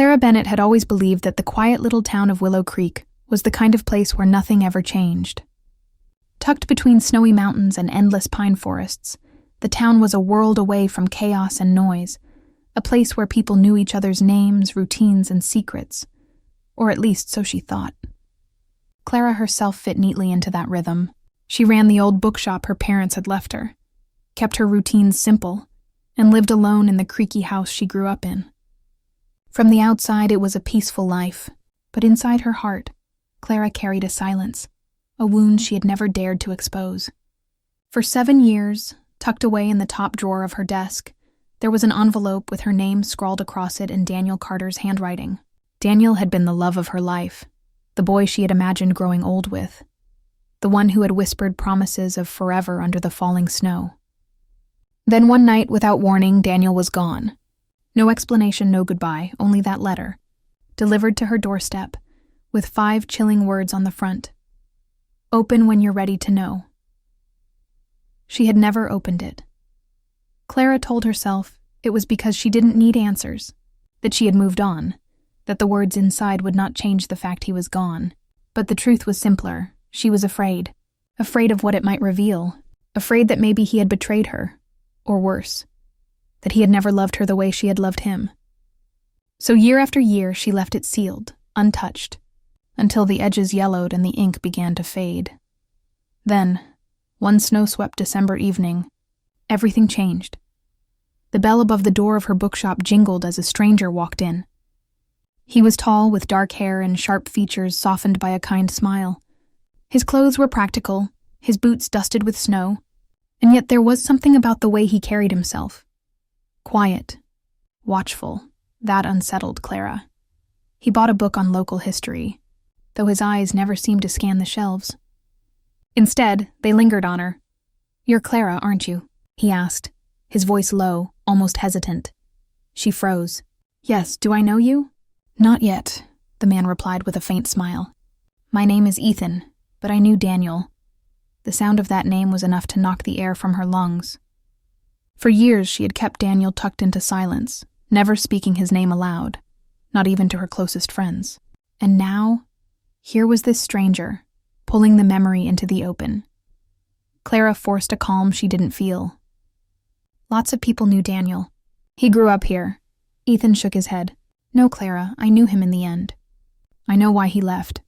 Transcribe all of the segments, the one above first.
Clara Bennett had always believed that the quiet little town of Willow Creek was the kind of place where nothing ever changed. Tucked between snowy mountains and endless pine forests, the town was a world away from chaos and noise, a place where people knew each other's names, routines, and secrets. Or at least so she thought. Clara herself fit neatly into that rhythm. She ran the old bookshop her parents had left her, kept her routines simple, and lived alone in the creaky house she grew up in. From the outside, it was a peaceful life, but inside her heart, Clara carried a silence, a wound she had never dared to expose. For 7 years, tucked away in the top drawer of her desk, there was an envelope with her name scrawled across it in Daniel Carter's handwriting. Daniel had been the love of her life, the boy she had imagined growing old with, the one who had whispered promises of forever under the falling snow. Then one night, without warning, Daniel was gone. No explanation, no goodbye, only that letter, delivered to her doorstep, with 5 chilling words on the front. Open when you're ready to know. She had never opened it. Clara told herself it was because she didn't need answers, that she had moved on, that the words inside would not change the fact he was gone. But the truth was simpler. She was afraid of what it might reveal, afraid that maybe he had betrayed her, or worse, that he had never loved her the way she had loved him. So year after year she left it sealed, untouched, until the edges yellowed and the ink began to fade. Then, one snow-swept December evening, everything changed. The bell above the door of her bookshop jingled as a stranger walked in. He was tall, with dark hair and sharp features softened by a kind smile. His clothes were practical, his boots dusted with snow, and yet there was something about the way he carried himself. Quiet, watchful, that unsettled Clara. He bought a book on local history, though his eyes never seemed to scan the shelves. Instead, they lingered on her. "You're Clara, aren't you?" he asked, his voice low, almost hesitant. She froze. "Yes, do I know you?" "Not yet," the man replied with a faint smile. "My name is Ethan, but I knew Daniel." The sound of that name was enough to knock the air from her lungs. For years she had kept Daniel tucked into silence, never speaking his name aloud, not even to her closest friends. And now, here was this stranger, pulling the memory into the open. Clara forced a calm she didn't feel. "Lots of people knew Daniel. He grew up here." Ethan shook his head. "No, Clara, I knew him in the end. I know why he left.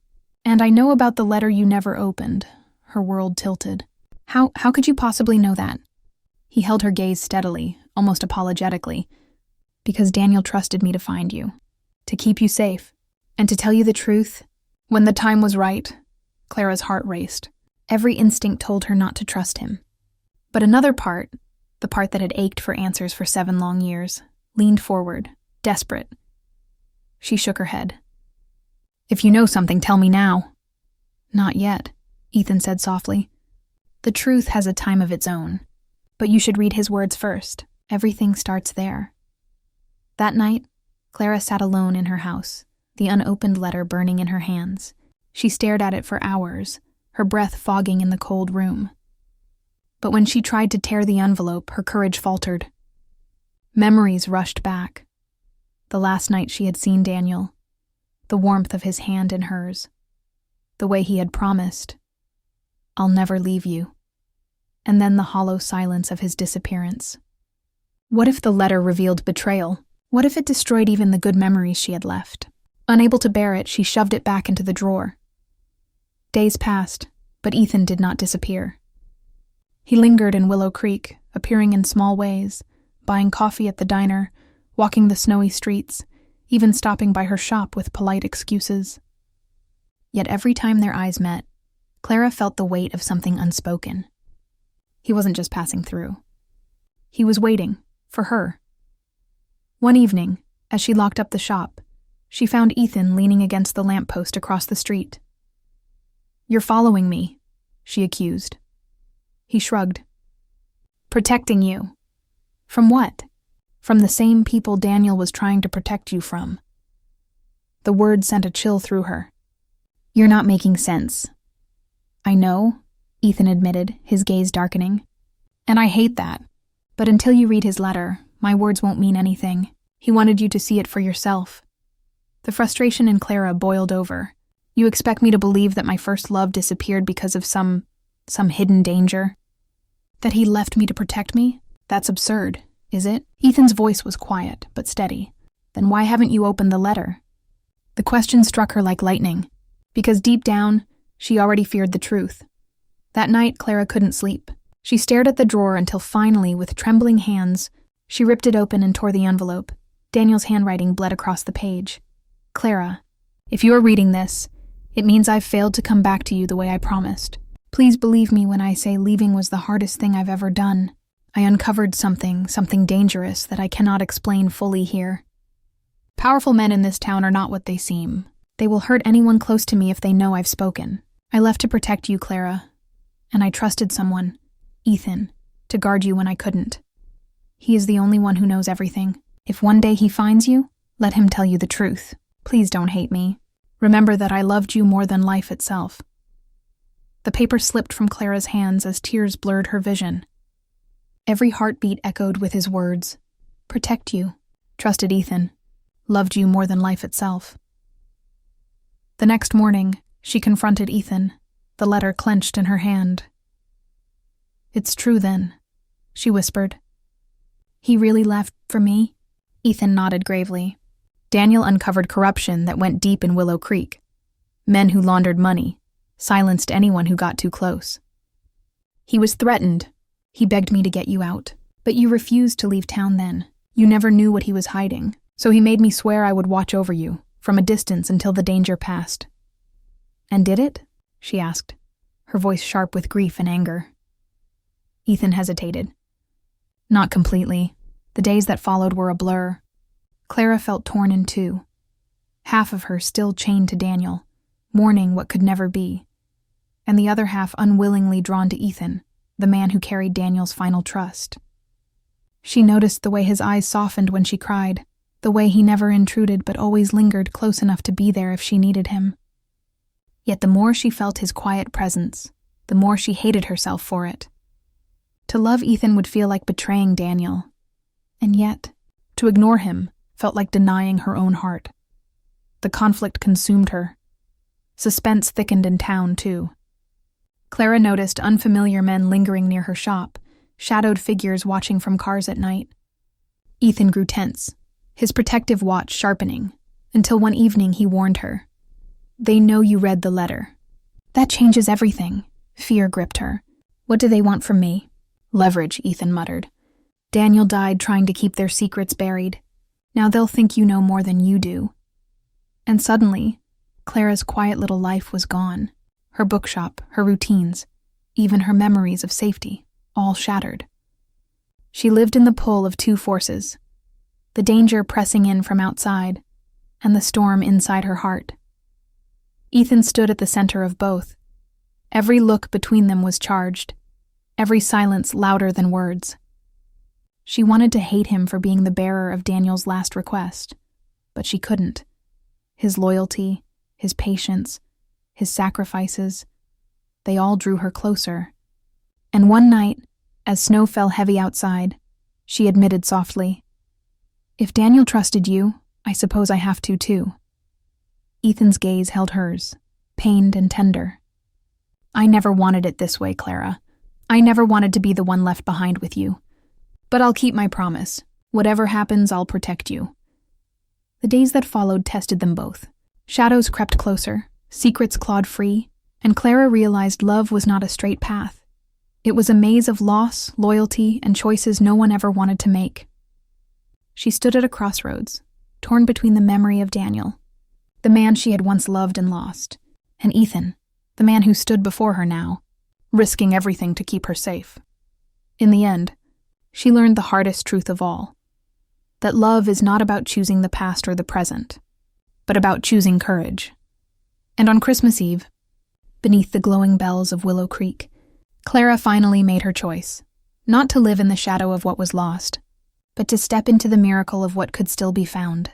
And I know about the letter you never opened." Her world tilted. How could you possibly know that?" He held her gaze steadily, almost apologetically. "Because Daniel trusted me to find you, to keep you safe, and to tell you the truth, when the time was right." Clara's heart raced. Every instinct told her not to trust him. But another part, the part that had ached for answers for 7 long years, leaned forward, desperate. She shook her head. "If you know something, tell me now." "Not yet," Ethan said softly. "The truth has a time of its own, but you should read his words first. Everything starts there." That night, Clara sat alone in her house, the unopened letter burning in her hands. She stared at it for hours, her breath fogging in the cold room. But when she tried to tear the envelope, her courage faltered. Memories rushed back. The last night she had seen Daniel, the warmth of his hand in hers, the way he had promised, "I'll never leave you," and then the hollow silence of his disappearance. What if the letter revealed betrayal? What if it destroyed even the good memories she had left? Unable to bear it, she shoved it back into the drawer. Days passed, but Ethan did not disappear. He lingered in Willow Creek, appearing in small ways, buying coffee at the diner, walking the snowy streets, even stopping by her shop with polite excuses. Yet every time their eyes met, Clara felt the weight of something unspoken. He wasn't just passing through. He was waiting, for her. One evening, as she locked up the shop, she found Ethan leaning against the lamppost across the street. "You're following me," she accused. He shrugged. "Protecting you." From what? From the same people Daniel was trying to protect you from. The word sent a chill through her. "You're not making sense." "I know," Ethan admitted, his gaze darkening. "And I hate that. But until you read his letter, my words won't mean anything. He wanted you to see it for yourself." The frustration in Clara boiled over. You expect me to believe that my first love disappeared because of some hidden danger? That he left me to protect me? That's absurd, is it? Ethan's voice was quiet, but steady. Then why haven't you opened the letter? The question struck her like lightning, because deep down, she already feared the truth. That night, Clara couldn't sleep. She stared at the drawer until finally, with trembling hands, she ripped it open and tore the envelope. Daniel's handwriting bled across the page. Clara, if you are reading this, it means I've failed to come back to you the way I promised. Please believe me when I say leaving was the hardest thing I've ever done. I uncovered something dangerous that I cannot explain fully here. Powerful men in this town are not what they seem. They will hurt anyone close to me if they know I've spoken. I left to protect you, Clara, and I trusted someone, Ethan, to guard you when I couldn't. He is the only one who knows everything. If one day he finds you, let him tell you the truth. Please don't hate me. Remember that I loved you more than life itself. The paper slipped from Clara's hands as tears blurred her vision. Every heartbeat echoed with his words. Protect you. Trusted Ethan. Loved you more than life itself. The next morning, she confronted Ethan, the letter clenched in her hand. It's true then, she whispered. He really left for me? Ethan nodded gravely. Daniel uncovered corruption that went deep in Willow Creek. Men who laundered money, silenced anyone who got too close. He was threatened. He begged me to get you out. But you refused to leave town then. You never knew what he was hiding. So he made me swear I would watch over you, from a distance until the danger passed. And did it? She asked, her voice sharp with grief and anger. Ethan hesitated. Not completely. The days that followed were a blur. Clara felt torn in two. Half of her still chained to Daniel, mourning what could never be, and the other half unwillingly drawn to Ethan, the man who carried Daniel's final trust. She noticed the way his eyes softened when she cried, the way he never intruded but always lingered close enough to be there if she needed him. Yet the more she felt his quiet presence, the more she hated herself for it. To love Ethan would feel like betraying Daniel, and yet, to ignore him felt like denying her own heart. The conflict consumed her. Suspense thickened in town, too. Clara noticed unfamiliar men lingering near her shop, shadowed figures watching from cars at night. Ethan grew tense, his protective watch sharpening, until one evening he warned her. They know you read the letter. That changes everything. Fear gripped her. What do they want from me? Leverage, Ethan muttered. Daniel died trying to keep their secrets buried. Now they'll think you know more than you do. And suddenly, Clara's quiet little life was gone. Her bookshop, her routines, even her memories of safety, all shattered. She lived in the pull of two forces, the danger pressing in from outside, and the storm inside her heart. Ethan stood at the center of both. Every look between them was charged, every silence louder than words. She wanted to hate him for being the bearer of Daniel's last request, but she couldn't. His loyalty, his patience, his sacrifices, they all drew her closer. And one night, as snow fell heavy outside, she admitted softly, "If Daniel trusted you, I suppose I have to too." Ethan's gaze held hers, pained and tender. "I never wanted it this way, Clara. I never wanted to be the one left behind with you. But I'll keep my promise. Whatever happens, I'll protect you." The days that followed tested them both. Shadows crept closer, secrets clawed free, and Clara realized love was not a straight path. It was a maze of loss, loyalty, and choices no one ever wanted to make. She stood at a crossroads, torn between the memory of Daniel, the man she had once loved and lost, and Ethan, the man who stood before her now, risking everything to keep her safe. In the end, she learned the hardest truth of all, that love is not about choosing the past or the present, but about choosing courage. And on Christmas Eve, beneath the glowing bells of Willow Creek, Clara finally made her choice, not to live in the shadow of what was lost, but to step into the miracle of what could still be found.